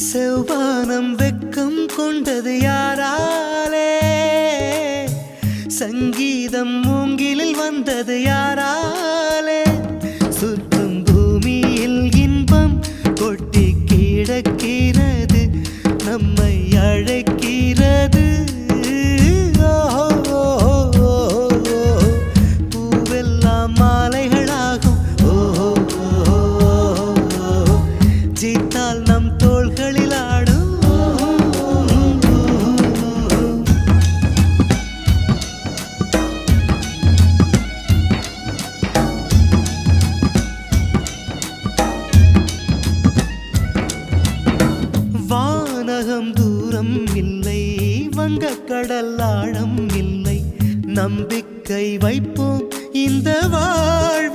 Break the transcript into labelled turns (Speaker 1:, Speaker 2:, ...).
Speaker 1: செவ்வானம் வெக்கம் கொண்டது யாராலே சங்கீதம் மூங்கிலில் வந்தது யாராலே சுற்றும் பூமியில் இன்பம் கொட்டி கிடக்கிறது நம்மை அழைக்கிறது பூவெல்லாம் மாலைகளாகும் ஜீத்தால் நம் தோள்களில் ஆடும் வானகம் தூரம் இல்லை வங்கக்கடல் ஆழம் இல்லை நம்பிக்கை வைப்போம் இந்த வாழ்வில்